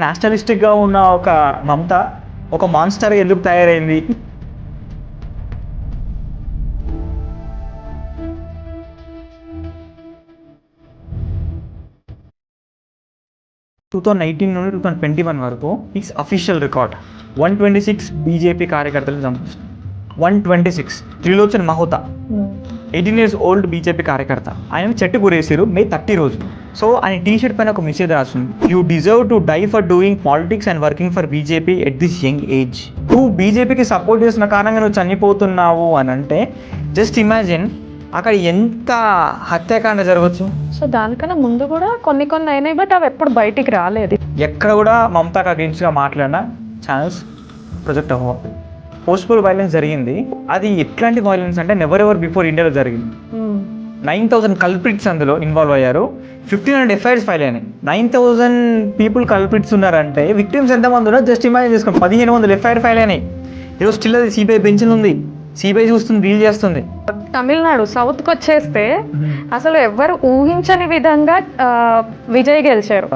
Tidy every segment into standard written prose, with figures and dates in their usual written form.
నేషనలిస్టిక్గా ఉన్న ఒక మమత ఒక మాన్స్టర్ ఎందుకు తయారైంది? (2018 నుండి 2021 వరకు ఇట్స్ అఫీషియల్ రికార్డ్ 126 బీజేపీ కార్యకర్తలను చంపేశారు. 126. Trilochan Mahota 18 years old BJP కార్యకర్త. ఆయన చెట్టు గురేసారు May 30 రోజు. సో ఆయన టీషర్ట్ పైన ఒక మెసేజ్ రాస్తుంది, you deserve to die for doing politics and working for BJP at this young age. నువ్వు బీజేపీకి సపోర్ట్ చేసిన కారణంగా నువ్వు చనిపోతున్నావు అని అంటే జస్ట్ ఇమాజిన్ అక్కడ ఎంత హత్యాకాండ జరగచ్చు. సో దానికన్నా ముందు కూడా కొన్ని అయినాయి, బట్ అవి ఎప్పుడు బయటికి రాలేదు. ఎక్కడ కూడా మమతాకు అగెన్స్ట్గా మాట్లాడిన ఛానల్స్ ప్రొజెక్ట్ అవ్వాలి. పోస్ట్పోల్ వైలెన్స్ జరిగింది. అది ఎట్లాంటి వైలెన్స్ అంటే నెవర్ ఎవర్ బిఫోర్ ఇండియాలో జరిగింది. 9,000 కల్ప్రిట్స్ అందులో ఇన్వాల్వ్ అయ్యారు. 1,500 ఎఫ్ఐఆర్స్ ఫైల్ అయినాయి. 9,000 పీపుల్ కల్ప్రిట్స్ ఉన్నారంటే విక్టిమ్స్ ఎంతమంది ఉన్నారు జస్ట్ ఇమాజిన్ చేసుకోండి. 1,500 ఎఫ్ఐఆర్ ఫైల్ అయినాయి. ఈరోజు స్టిల్ అది సిబిఐ బెంచ్లో ఉంది. సిబిఐ చూస్తుంది, డీల్ చేస్తుంది. తమిళనాడు సౌత్కి వచ్చేస్తే అసలు ఎవరు ఊహించని విధంగా విజయ్ గెలిచారు.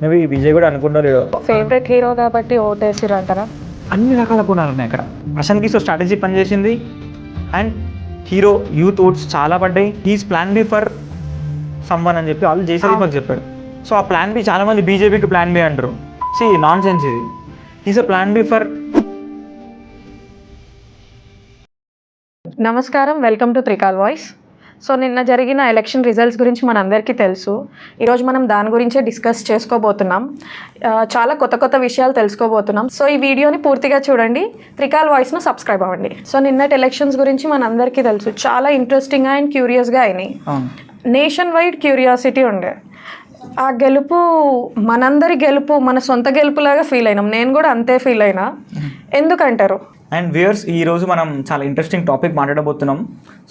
మేబీ విజయ్ కూడా అనుకున్నారు ఫేవరెట్ హీరో కాబట్టి ఓటేసిరు అంటారా? అన్ని రకాల కోణాలు ఉన్నాయి అక్కడ. ప్రశాంత్ కిషోర్ స్ట్రాటజీ పనిచేసింది అండ్ హీరో యూత్ ఓట్స్ చాలా పడ్డాయి. He's plan B for someone అని చెప్పి వాళ్ళు జయసదీపక్ చెప్పాడు. సో ఆ ప్లాన్ బి చాలా మంది బీజేపీకి ప్లాన్ బి అంటారు. నాన్ సెన్స్ ఇది. He's a plan B for. నమస్కారం, welcome to Trikal voice. So నిన్న జరిగిన ఎలక్షన్ రిజల్ట్స్ గురించి మనందరికీ తెలుసు. ఈరోజు మనం దాని గురించే డిస్కస్ చేసుకోబోతున్నాం. చాలా కొత్త విషయాలు తెలుసుకోబోతున్నాం. సో ఈ వీడియోని పూర్తిగా చూడండి, త్రికాల్ వాయిస్ను సబ్స్క్రైబ్ అవ్వండి. సో నిన్నటి ఎలక్షన్స్ గురించి మనందరికీ తెలుసు, చాలా ఇంట్రెస్టింగ్గా అండ్ క్యూరియస్గా అయినాయి. నేషన్ వైడ్ క్యూరియాసిటీ ఉండే. ఆ గెలుపు మనందరి గెలుపు, మన సొంత గెలుపులాగా ఫీల్ అయినాం. నేను కూడా అంతే ఫీల్ అయినా. ఎందుకంటారు? అండ్ వ్యూయర్స్, ఈరోజు మనం చాలా ఇంట్రెస్టింగ్ టాపిక్ మాట్లాడబోతున్నాం.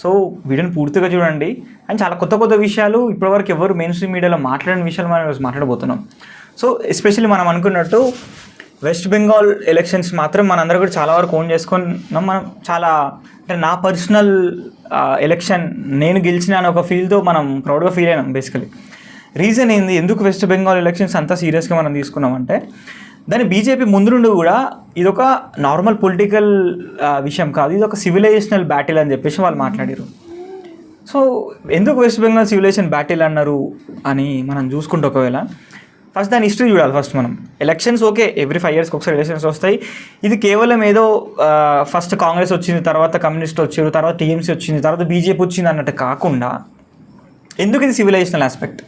సో వీడియోని పూర్తిగా చూడండి. అండ్ చాలా కొత్త విషయాలు ఇప్పటివరకు ఎవరు మెయిన్ స్ట్రీమ్ మీడియాలో మాట్లాడిన విషయాలు మనం ఈరోజు మాట్లాడబోతున్నాం. సో ఎస్పెషల్లీ మనం అనుకున్నట్టు వెస్ట్ బెంగాల్ ఎలక్షన్స్ మాత్రం మనందరూ కూడా చాలా వరకు ఓన్ చేసుకున్నాం. మనం చాలా అంటే నా పర్సనల్ ఎలక్షన్ నేను గెలిచిన అని ఒక ఫీల్తో మనం ప్రౌడ్గా ఫీల్ అయినాం. బేసికలీ రీజన్ ఏంది, ఎందుకు వెస్ట్ బెంగాల్ ఎలక్షన్స్ అంతా సీరియస్గా మనం తీసుకున్నామంటే, దాని బీజేపీ ముందు నుండి కూడా ఇదొక నార్మల్ పొలిటికల్ విషయం కాదు, ఇది ఒక సివిలైజేషనల్ బ్యాటిల్ అని చెప్పేసి వాళ్ళు మాట్లాడారు. సో ఎందుకు వెస్ట్ బెంగాల్ సివిలైజేషన్ బ్యాటిల్ అన్నారు అని మనం చూసుకుంటే, ఒకవేళ ఫస్ట్ దాని హిస్టరీ చూడాలి. ఫస్ట్ మనం ఎలక్షన్స్ ఓకే, ఎవ్రీ 5 years ఒకసారి ఎలక్షన్స్ వస్తాయి. ఇది కేవలం ఏదో ఫస్ట్ కాంగ్రెస్ వచ్చింది, తర్వాత కమ్యూనిస్ట్ వచ్చారు, తర్వాత టీఎంసీ వచ్చింది, తర్వాత బీజేపీ వచ్చింది అన్నట్టు కాకుండా ఎందుకు ఇది సివిలైజేషనల్ ఆస్పెక్ట్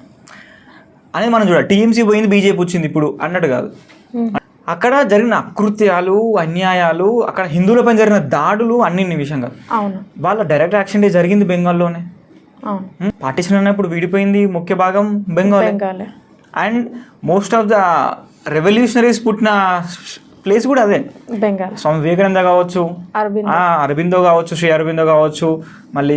అనేది మనం చూడాలి. టీఎంసీ పోయింది, బీజేపీ వచ్చింది ఇప్పుడు అన్నట్టు కాదు. అక్కడ జరిగిన అకృత్యాలు, అన్యాయాలు, అక్కడ హిందువులపై జరిగిన దాడులు అన్ని విషయంగా వాళ్ళ డైరెక్ట్ యాక్షన్ డే జరిగింది బెంగాల్లోనే. పార్టీషన్ అన్నప్పుడు విడిపోయింది ముఖ్య భాగం Bengal. And most of the revolutionaries పుట్టిన ప్లేస్ కూడా అదే బెంగాల్. స్వామి వివేకానంద కావచ్చు, అరబిందో కావచ్చు, శ్రీ అరబిందో కావచ్చు, మళ్ళీ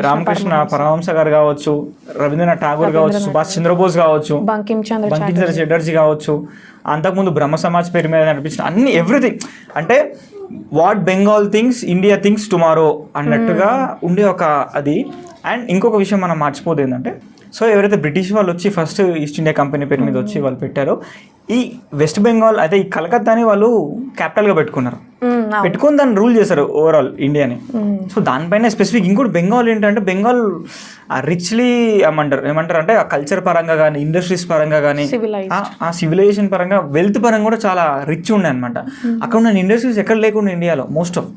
రామకృష్ణ పరమహంస గారు కావచ్చు, రవీంద్రనాథ్ ఠాగూర్ కావచ్చు, సుభాష్ చంద్రబోస్ కావచ్చు, బంకిం చంద్ర చటర్జీ కావచ్చు, అంతకుముందు బ్రహ్మ సమాజ్ పేరు మీద నడిపించిన అన్ని ఎవ్రీథింగ్ అంటే what Bengal things India things tomorrow అన్నట్టుగా ఉండే ఒక అది. అండ్ ఇంకొక విషయం మనం మర్చిపోదు ఏంటంటే, సో ఎవరైతే బ్రిటిష్ వాళ్ళు వచ్చి ఫస్ట్ ఈస్ట్ ఇండియా కంపెనీ పేరు మీద వచ్చి వాళ్ళు పెట్టారో ఈ వెస్ట్ బెంగాల్ అయితే ఈ కలకత్తాని వాళ్ళు క్యాపిటల్గా పెట్టుకున్నారు. పెట్టుకొని దాన్ని రూల్ చేశారు ఓవరాల్ ఇండియాని. సో దానిపైన స్పెసిఫిక్ ఇంకోటి బెంగాల్ ఏంటంటే, బెంగాల్ రిచ్లీ ఏమంటారు అంటే కల్చర్ పరంగా కానీ, ఇండస్ట్రీస్ పరంగా కానీ, ఆ సివిలైజేషన్ పరంగా, వెల్త్ పరంగా కూడా చాలా రిచ్ ఉండే అనమాట. అక్కడ ఉన్న ఇండస్ట్రీస్ ఎక్కడ లేకుండా ఇండియాలో మోస్ట్ ఆఫ్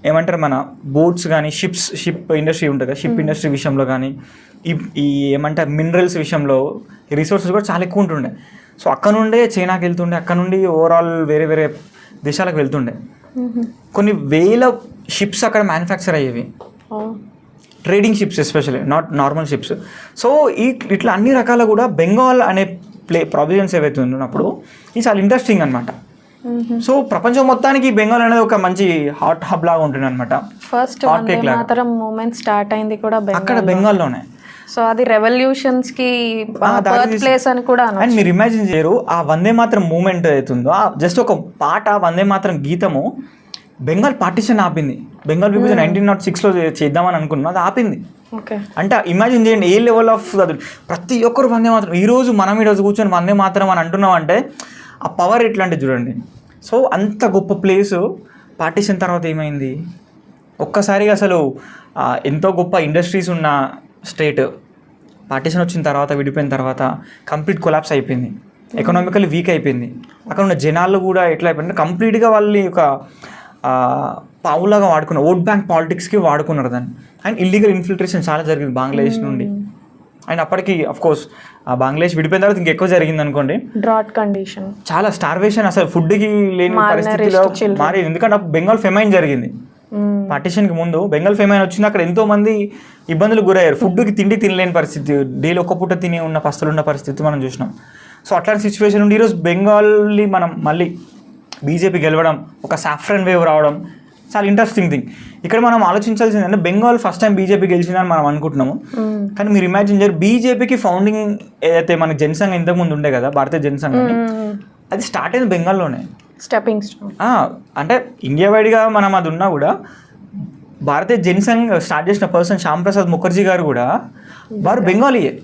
ఏమంటారు మన బోట్స్ కానీ, షిప్ ఇండస్ట్రీ ఉంటుంది కదా, షిప్ ఇండస్ట్రీ విషయంలో కానీ, ఈ ఏమంటారు మినరల్స్ విషయంలో రిసోర్సెస్ కూడా చాలా ఎక్కువ ఉంటుండే. సో అక్కడ నుండే చైనాకి వెళ్తుండే, అక్కడ నుండి ఓవరాల్ వేరే దేశాలకు వెళ్తుండే. కొన్ని వేల షిప్స్ అక్కడ మ్యానుఫ్యాక్చర్ అయ్యేవి, trading ships especially, not normal ships. So ఇట్లా అన్ని రకాల కూడా బెంగాల్ అనే ప్రావిజన్స్ ఏవైతే ఉన్నప్పుడు ఇది చాలా ఇంట్రెస్టింగ్ అనమాట. సో ప్రపంచం మొత్తానికి బెంగాల్ అనేది ఒక మంచి హాట్ హబ్ లాగా ఉంటుంది అనమాట. ఫస్ట్ మూమెంట్ స్టార్ట్ అయింది కూడా అక్కడ బెంగాల్లోనే. సో అది రెవల్యూషన్స్ కి బర్త్ ప్లేస్ అని కూడా. అండ్ మీరు ఇమాజిన్ చేయరు, ఆ వందే మాత్రం మూమెంట్ అవుతుందో జస్ట్ ఒక పాట, వందే మాత్రం గీతము బెంగాల్ పార్టిషన్ ఆపింది. బెంగాల్ విభజన 1906లో చేద్దామని అనుకున్నాం, అది ఆపింది. ఓకే. అంటే ఇమాజిన్ చేయండి ఏ లెవెల్ ఆఫ్ అది. ప్రతి ఒక్కరు వందే మాత్రం ఈరోజు కూర్చొని వందే మాత్రం అని అంటున్నాం అంటే ఆ పవర్ ఎట్లాంటి చూడండి. సో అంత గొప్ప ప్లేసు పార్టిషన్ తర్వాత ఏమైంది, ఒక్కసారిగా అసలు ఎంతో గొప్ప ఇండస్ట్రీస్ ఉన్న స్టేట్ పార్టిషన్ వచ్చిన తర్వాత, విడిపోయిన తర్వాత కంప్లీట్ కొలాప్స్ అయిపోయింది, ఎకనామికల్లీ వీక్ అయిపోయింది. అక్కడ ఉన్న జనాలు కూడా ఎట్లా అయిపోయిందంటే కంప్లీట్గా వాళ్ళని ఒక పావులాగా వాడుకున్నారు, ఓట్ బ్యాంక్ పాలిటిక్స్కి వాడుకున్నారు దాన్ని. అండ్ ఇల్లీగల్ ఇన్ఫిల్ట్రేషన్ చాలా జరిగింది బంగ్లాదేశ్ నుండి. అండ్ అప్పటికి అఫ్కోర్స్ బంగ్లాదేశ్ విడిపోయిన తర్వాత ఇంకెక్కువ జరిగింది అనుకోండి. డ్రాట్ కండిషన్, చాలా స్టార్వేషన్, అసలు ఫుడ్కి లేని పరిస్థితిలో మారేది. ఎందుకంటే బెంగాల్ ఫెమైన్ జరిగింది పార్టిషన్కి ముందు. బెంగాల్ ఫెమైన్ వచ్చింది, అక్కడ ఎంతో మంది ఇబ్బందులు గురయ్యారు. ఫుడ్కి తిండి తినలేని పరిస్థితి, డైలీ ఒక్క పూట తిని ఉన్న పస్తులు ఉన్న పరిస్థితి మనం చూసినాం. సో అట్లాంటి సిచ్యువేషన్ నుండి ఈరోజు బెంగాల్ని మనం మళ్ళీ బీజేపీ గెలవడం, ఒక సాఫ్రన్ వేవ్ రావడం చాలా ఇంట్రెస్టింగ్ థింగ్. ఇక్కడ మనం ఆలోచించాల్సింది అంటే బెంగాల్ ఫస్ట్ టైం బీజేపీ గెలిచిందని మనం అనుకుంటున్నాము, కానీ మీరు ఇమాజిన్ చేయరు బీజేపీకి ఫౌండింగ్ ఏదైతే మనకి జనసంఘ్ ఇంతకుముందు ఉండే కదా, భారతీయ జనసంఘ్ అని, అది స్టార్ట్ అయింది బెంగాల్లోనే. స్టెప్పింగ్ స్టోన్ అంటే ఇండియా వైడ్గా మనం అది ఉన్నా కూడా భారతీయ జనసంఘ్ స్టార్ట్ చేసిన పర్సన్ శ్యామ్ ప్రసాద్ ముఖర్జీ గారు కూడా వారు బెంగాలీయే.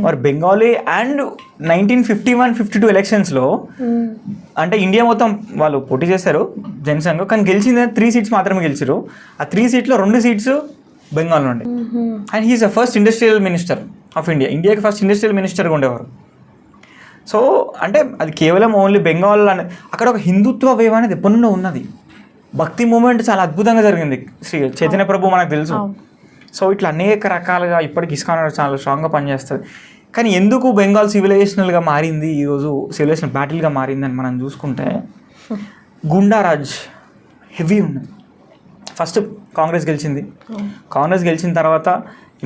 వారు బెంగాలీ. అండ్ 1951-52 ఎలక్షన్స్లో అంటే ఇండియా మొత్తం వాళ్ళు పోటీ చేశారు జనసంఘ్, కానీ గెలిచింది 3 సీట్స్ మాత్రమే గెలిచారు. ఆ 3 సీట్లో 2 సీట్స్ బెంగాల్ నుండి. And he's the first industrial minister of India. ఇండియాకి ఫస్ట్ ఇండస్ట్రియల్ మినిస్టర్గా ఉండేవారు. సో అంటే అది కేవలం ఓన్లీ బెంగాల్ అనే, అక్కడ ఒక హిందుత్వ వేవ్ అనేది ఎప్పటి నుండో ఉన్నది. భక్తి మూమెంట్ చాలా అద్భుతంగా జరిగింది. శ్రీ చైతన్య ప్రభు మనకు తెలుసు. సో ఇట్లా అనేక రకాలుగా ఇప్పటికి ఇస్కాన్ చాలా స్ట్రాంగ్గా పనిచేస్తుంది. కానీ ఎందుకు బెంగాల్ సివిలైజేషనల్గా మారింది, ఈరోజు సివిలైజేషన్ బ్యాటిల్గా మారింది అని మనం చూసుకుంటే గుండారాజ్ హెవీ ఉన్నది. ఫస్ట్ కాంగ్రెస్ గెలిచింది. కాంగ్రెస్ గెలిచిన తర్వాత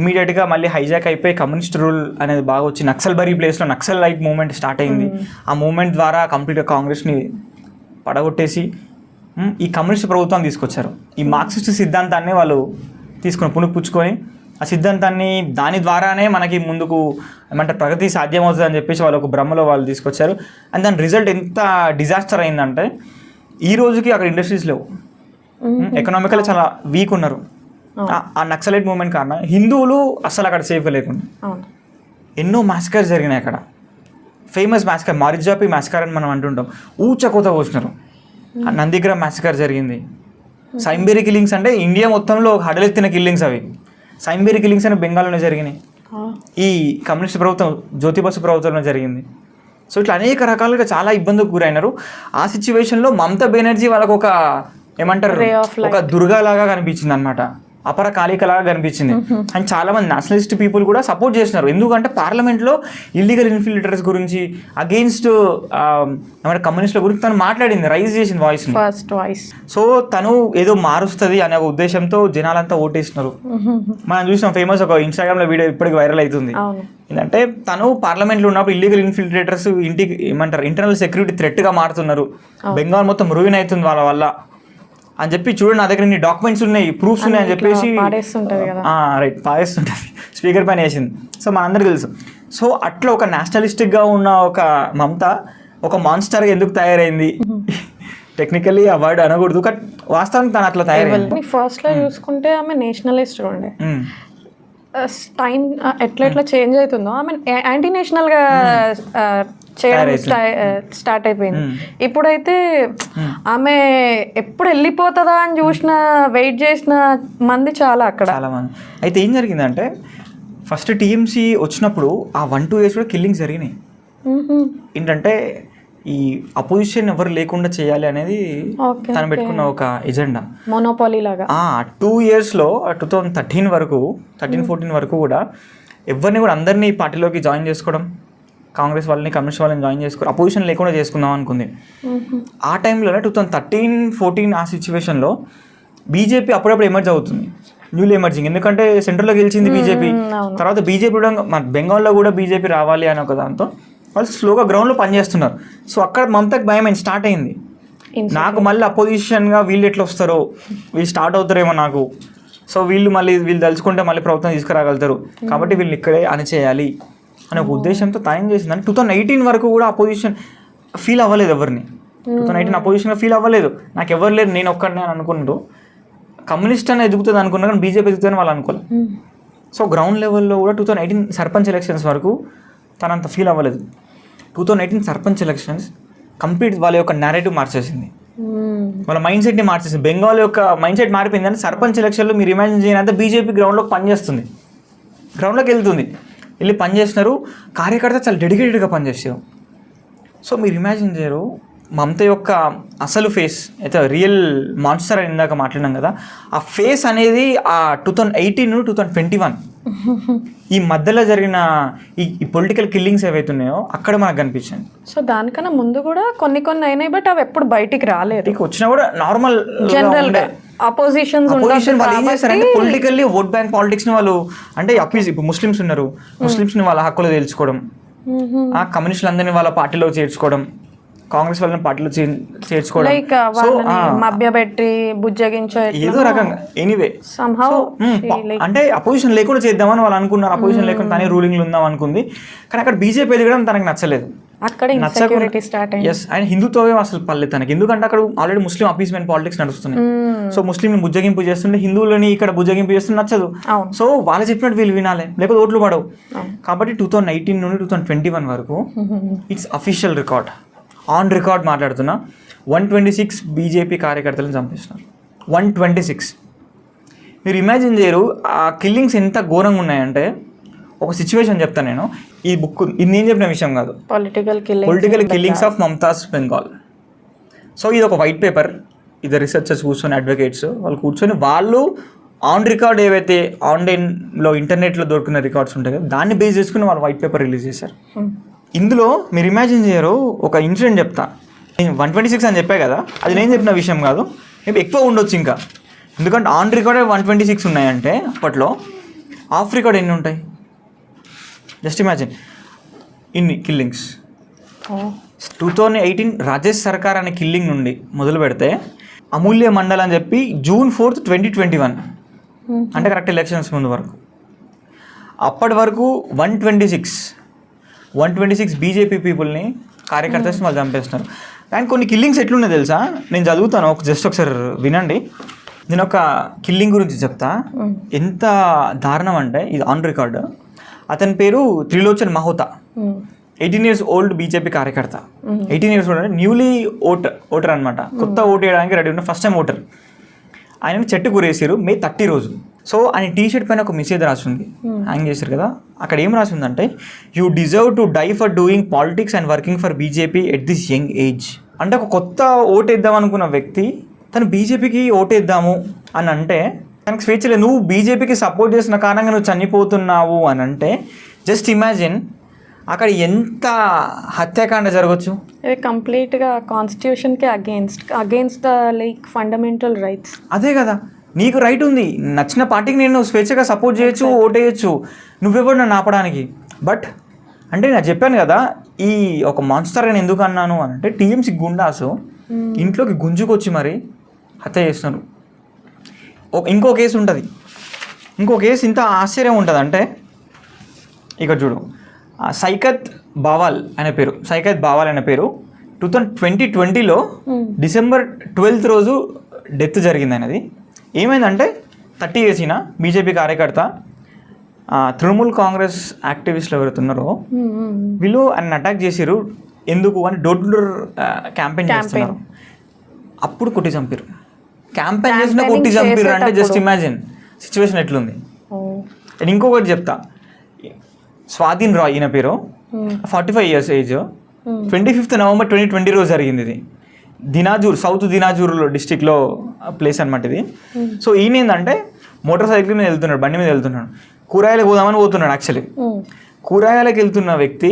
ఇమీడియట్గా మళ్ళీ హైజాక్ అయిపోయి కమ్యూనిస్ట్ రూల్ అనేది బాగా వచ్చి నక్సల్బరీ ప్లేస్లో నక్సల్ లైట్ మూవ్మెంట్ స్టార్ట్ అయింది. ఆ మూవ్మెంట్ ద్వారా కంప్లీట్గా కాంగ్రెస్ని పడగొట్టేసి ఈ కమ్యూనిస్ట్ ప్రభుత్వాన్ని తీసుకొచ్చారు. ఈ మార్క్సిస్ట్ సిద్ధాంతాన్ని వాళ్ళు తీసుకుని పుణుకుపుచ్చుకొని ఆ సిద్ధాంతాన్ని దాని ద్వారానే మనకి ముందుకు ఏమంటారు ప్రగతి సాధ్యమవుతుంది అని చెప్పేసి వాళ్ళు ఒక భ్రమలో వాళ్ళు తీసుకొచ్చారు. అండ్ దాని రిజల్ట్ ఎంత డిజాస్టర్ అయిందంటే ఈ రోజుకి అక్కడ ఇండస్ట్రీస్ లేవు, ఎకనామికల్ చాలా వీక్ ఉన్నారు. ఆ నక్సలైట్ మూవ్మెంట్ కారణం హిందువులు అసలు అక్కడ సేఫ్గా లేకుండా ఎన్నో మ్యాస్కర్ జరిగినాయి అక్కడ. ఫేమస్ మ్యాస్కర్ మారిజాపి మ్యాస్కర్ అని మనం అంటుంటాం. ఊచకోత పోసినారు. నందిగ్రామ్ మ్యాస్కర్ జరిగింది. సైంబేరి కిల్లింగ్స్ అంటే ఇండియా మొత్తంలో హడలెత్తిన కిల్లింగ్స్ అవి. సైంబేరి కిల్లింగ్స్ అని బెంగాల్లోనే జరిగినాయి. ఈ కమ్యూనిస్ట్ ప్రభుత్వం జ్యోతిబసు ప్రభుత్వంలో జరిగింది. సో ఇట్లా అనేక రకాలుగా చాలా ఇబ్బందులకు గురైనారు. ఆ సిచ్యువేషన్లో మమతా బెనర్జీ వాళ్ళకు ఒక ఏమంటారు ఒక దుర్గాలాగా కనిపించింది అనమాట, అపరకాలికలాగా కనిపించింది. అండ్ చాలా మంది నేషనలిస్ట్ పీపుల్ కూడా సపోర్ట్ చేస్తున్నారు. ఎందుకంటే పార్లమెంట్లో ఇల్లీగల్ ఇన్ఫిల్ట్రేటర్స్ గురించి అగెయిన్స్ట్ ఏమంటే కమ్యూనిస్టుల గురించి తను మాట్లాడింది, రైజ్ చేసింది వాయిస్. సో తను ఏదో మారుస్తుంది అనే ఒక ఉద్దేశంతో జనాలంతా ఓటేస్తున్నారు. మనం చూసినాం ఫేమస్ ఒక ఇన్స్టాగ్రామ్లో వీడియో ఇప్పటికి వైరల్ అవుతుంది. ఏంటంటే తను పార్లమెంట్లో ఉన్నప్పుడు ఇల్లీగల్ ఇన్ఫిల్ట్రేటర్స్ ఇంటికి ఏమంటారు ఇంటర్నల్ సెక్యూరిటీ థ్రెట్గా మారుతున్నారు, బెంగాల్ మొత్తం రూయిన్ అవుతుంది వాళ్ళ వల్ల అని చెప్పి, చూడండి నా దగ్గర నీ డాక్యుమెంట్స్ ఉన్నాయి, ప్రూఫ్స్ ఉన్నాయి అని చెప్పేసి రైట్ పాడేస్తుంటుంది, స్పీకర్ పైన వేసింది. సో మనందరికీ తెలుసు. సో అట్లా ఒక నేషనలిస్టిక్గా ఉన్న ఒక మమతా ఒక మాన్స్టర్గా ఎందుకు తయారైంది, టెక్నికల్లీ ఆ వర్డ్ అనకూడదు, కానీ వాస్తవానికి తను అట్లా తయారైంది. ఫస్ట్లో చూసుకుంటే ఆమె నేషనలిస్ట్ ఉండే, టైం ఎట్లా చేంజ్ అవుతుందో ఆమె యాంటీ నేషనల్గా చేయడం స్టార్ట్ అయిపోయింది. ఇప్పుడైతే ఆమె ఎప్పుడు వెళ్ళిపోతుందా అని చూసిన వెయిట్ చేసిన మంది చాలా అక్కడ చాలా మంది. అయితే ఏం జరిగిందంటే ఫస్ట్ టీఎంసీ వచ్చినప్పుడు ఆ 1-2 years కూడా కిల్లింగ్స్ జరిగినాయి. ఏంటంటే ఈ అపోజిషన్ ఎవరు లేకుండా చేయాలి అనేది తను పెట్టుకున్న ఒక ఎజెండా, మోనోపాలీ లాగా. 2 yearsలో 2013-14 వరకు కూడా ఎవరిని కూడా అందరినీ పార్టీలోకి జాయిన్ చేసుకోవడం, కాంగ్రెస్ వాళ్ళని కమ్యూనిస్ట్ వాళ్ళని జాయిన్ చేసుకోవడం, అపోజిషన్ లేకుండా చేసుకుందాం అనుకుంది. ఆ టైంలోనే 2013-14 ఆ సిచ్యువేషన్లో బీజేపీ అప్పుడప్పుడు ఎమర్జ్ అవుతుంది, న్యూలీ ఎమర్జింగ్. ఎందుకంటే సెంట్రల్లో గెలిచింది బీజేపీ, తర్వాత బీజేపీ కూడా మన బెంగాల్లో కూడా బీజేపీ రావాలి అనే ఒక దాంతో వాళ్ళు స్లోగా గ్రౌండ్లో పనిచేస్తున్నారు. సో అక్కడ మమతకు భయం స్టార్ట్ అయింది, నాకు మళ్ళీ అపోజిషన్గా వీళ్ళు ఎట్లా వస్తారో, వీళ్ళు స్టార్ట్ అవుతారేమో నాకు, సో వీళ్ళు తలుచుకుంటే మళ్ళీ ప్రభుత్వం తీసుకురాగలుగుతారు, కాబట్టి వీళ్ళని ఇక్కడే అణిచేయాలి అనే ఒక ఉద్దేశంతో తయం చేసిందని 2018 వరకు కూడా అపోజిషన్ ఫీల్ అవ్వలేదు ఎవరిని. 2018 అపోజిషన్గా ఫీల్ అవ్వలేదు, నాకు ఎవరు లేరు, నేను ఒక్కడినే అని అనుకున్నారు. కమ్యూనిస్ట్ అని ఎదుగుతుంది అనుకున్నారు కానీ బీజేపీ ఎదుగుతుందని వాళ్ళు అనుకోలేదు. సో గ్రౌండ్ లెవెల్లో కూడా 2018 సర్పంచ్ ఎలక్షన్స్ వరకు తనంత ఫీల్ అవ్వలేదు. 2018 సర్పంచ్ ఎలక్షన్స్ కంప్లీట్ వాళ్ళ యొక్క నేరేటివ్ మార్చేసింది, వాళ్ళ మైండ్ సెట్ని మార్చేసింది. బెంగాల్ యొక్క మైండ్ సెట్ మారిపోయింది. అంటే సర్పంచ్ ఎలక్షన్లో మీరు ఇమాజిన్ చేయనంత బీజేపీ గ్రౌండ్లోకి పనిచేస్తుంది, గ్రౌండ్లోకి వెళ్తుంది, వెళ్ళి పనిచేస్తున్నారు. కార్యకర్త చాలా డెడికేటెడ్గా పనిచేసారు. సో మీరు ఇమాజిన్ చేయరు మమత యొక్క అసలు ఫేస్ అయితే రియల్ మాన్స్టర్ అని ఇందాక మాట్లాడినాం కదా, ఆ ఫేస్ అనేది ఆ 2018 2021 ఈ మధ్యలో జరిగిన ఈ పొలిటికల్ కిల్లింగ్స్ ఏవైతే ఉన్నాయో అక్కడ మనకు కనిపించింది. సో దానికన్నా ముందు కూడా కొన్ని అయినాయి, బట్ అవి ఎప్పుడు బయటికి రాలేదు. వచ్చినా కూడా నార్మల్ జనరల్ గా అపోజిషన్ వాళ్ళు ఏం చేస్తారంటే పొలిటికల్లీ ఓట్ బ్యాంక్ పాలిటిక్స్ ని వాళ్ళు అంటే ఇప్పుడు ముస్లిమ్స్ ఉన్నారు, ముస్లిమ్స్ ని వాళ్ళ హక్కులు తెలుసుకోవడం, ఆ కమ్యూనిస్టులందరినీ వాళ్ళ పార్టీలో చేర్చుకోవడం, కాంగ్రెస్ వాళ్ళని పార్టీలో చేర్చుకోవడం, లైక్ వాళ్ళని మభ్యపెట్టి బుజ్జగించే ఏదో రకంగా ఎనీవే అంటే అపోజిషన్ లేకుండా చేద్దామని వాళ్ళు అనుకున్నారు. అపోజిషన్ లేకుండా తనే రూలింగ్లో ఉందాం అనుకుంది, కానీ అక్కడ బీజేపీ ఎదగడం తనకు నచ్చలేదు. అక్కడ ఇన్సెక్యూరిటీ స్టార్ట్ అయింది. ఎస్, ఆయన హిందుత్వమే అసలు పర్లేదు తనకి, ఎందుకంటే అక్కడ ఆల్రెడీ ముస్లిం అపీస్మెంట్ పాలిటిక్స్ నడుస్తున్నాయి. సో ముస్లింని బుజ్జగింపు చేస్తుంటే హిందువులని ఇక్కడ బుజ్జగింపు చేస్తుంటే నచ్చదు. సో వాళ్ళు చెప్పినట్టు వీళ్ళు వినాలి, లేకపోతే ఓట్లు పడవు. కాబట్టి 2018 నుండి 2021 వరకు it's official record, on record మాట్లాడుతున్నా, 126 బీజేపీ కార్యకర్తలను చంపేస్తున్నారు. 126. మీరు ఇమాజిన్ చేయరు ఆ కిల్లింగ్స్ ఎంత ఘోరంగా ఉన్నాయంటే. ఒక సిచ్యువేషన్ చెప్తాను నేను, ఈ బుక్ ఇది నేను చెప్పిన విషయం కాదు, political killings of Mamata's Bengal. So ఇది ఒక వైట్ పేపర్, ఇది రీసెర్చర్స్ కూర్చొని అడ్వకేట్స్ వాళ్ళు కూర్చొని వాళ్ళు ఆన్ రికార్డ్ ఏవైతే ఆన్లైన్లో ఇంటర్నెట్లో దొరికిన రికార్డ్స్ ఉంటాయి కదా దాన్ని బేస్ చేసుకుని వాళ్ళు వైట్ పేపర్ రిలీజ్ చేశారు. ఇందులో మీరు ఇమాజిన్ చేయరు ఒక ఇన్సిడెంట్ చెప్తా. నేను 126 అని చెప్పా కదా, అది నేను చెప్పిన విషయం కాదు, మేబీ ఎక్కువ ఉండొచ్చు ఇంకా, ఎందుకంటే ఆన్ రికార్డ్ 126 ఉన్నాయంటే అప్పట్లో ఆఫ్ రికార్డ్ ఎన్ని ఉంటాయి? జస్ట్ ఇమాజిన్ ఇన్ని కిల్లింగ్స్. 2018 రాజేష్ సర్కార్ అనే కిల్లింగ్ నుండి మొదలు పెడితే అమూల్య మండల్ అని చెప్పి June 4, 2021 అంటే కరెక్ట్ ఎలక్షన్స్ ముందు వరకు, అప్పటి వరకు 126 బీజేపీ పీపుల్ని కార్యకర్తలు వాళ్ళు చంపేస్తున్నారు. అండ్ కొన్ని కిల్లింగ్స్ ఎట్లున్నాయి తెలుసా, నేను చదువుతాను, జస్ట్ ఒకసారి వినండి. నేను ఒక కిల్లింగ్ గురించి చెప్తా, ఎంత దారుణం అంటే ఇది ఆన్ రికార్డ్. అతని పేరు Trilochan Mahota, 18 years old BJP కార్యకర్త. 18 years ఓల్డ్ అంటే న్యూలీ ఓటర్ అనమాట, కొత్త ఓటు వేయడానికి రెడీ ఉన్న ఫస్ట్ టైం ఓటర్. ఆయనని చెట్టు కూరేసారు May 30 రోజు. సో ఆయన టీషర్ట్ పైన ఒక మెసేజ్ రాసింది, హ్యాంగ్ చేశారు కదా, అక్కడ ఏం రాసిందంటే you deserve to die for doing politics and working for BJP at this young age. అంటే ఒక కొత్త ఓటేద్దాం అనుకున్న వ్యక్తి తను బీజేపీకి ఓటేద్దాము అని అంటే తనకు స్వేచ్ఛ లేదు. నువ్వు బీజేపీకి సపోర్ట్ చేసిన కారణంగా నువ్వు చనిపోతున్నావు అని అంటే జస్ట్ ఇమాజిన్ అక్కడ ఎంత హత్యాకాండ జరగచ్చు. ఇది కంప్లీట్గా కాన్స్టిట్యూషన్కి against the like fundamental rights. అదే కదా, నీకు రైట్ ఉంది, నచ్చిన పార్టీకి నేను స్వేచ్ఛగా సపోర్ట్ చేయొచ్చు, ఓటేయచ్చు, నువ్వెవరు నన్ను ఆపడానికి. బట్ అంటే నేను చెప్పాను కదా, ఈ ఒక మాన్స్టర్ అని ఎందుకు అన్నాను అని అంటే టీఎంసీ గుండాసు ఇంట్లోకి గుంజుకొచ్చి మరి హత్య చేస్తున్నారు. ఇంకో కేసు ఉంటుంది, ఇంకో కేసు ఇంత ఆశ్చర్యం ఉంటుంది అంటే ఇక్కడ చూడు, సైకత్ బావాల్ అనే పేరు 2020లో December 12th రోజు డెత్ జరిగింది అనేది. ఏమైందంటే 30 years ఈయన బీజేపీ కార్యకర్త, తృణమూల్ కాంగ్రెస్ యాక్టివిస్టులు ఎవరుతున్నారో వీళ్ళు ఆయన అటాక్ చేసారు. ఎందుకు అని డోర్ టు డోర్ క్యాంపెయిన్ చేస్తున్నారు, అప్పుడు కొట్టి చంపారు. క్యాంపెయిన్ చేసిన కొట్టి చంపారు అంటే జస్ట్ ఇమాజిన్ సిచ్యువేషన్ ఎట్లుంది. నేను ఇంకొకటి చెప్తా, స్వాధీన్ రాయ్ ఈయన పేరు, 45 years ఏజ్, 25th November 2020 రోజు జరిగింది ఇది. దినాజూర్, సౌత్ దినాజూర్లో డిస్టిక్లో ప్లేస్ అనమాట ఇది. సో ఈయన ఏంటంటే మోటార్ సైకిల్ మీద వెళ్తున్నాడు, బండి మీద వెళ్తున్నాడు, కూరగాయలకు పోదామని పోతున్నాడు. యాక్చువల్లీ కూరగాయలకు వెళ్తున్న వ్యక్తి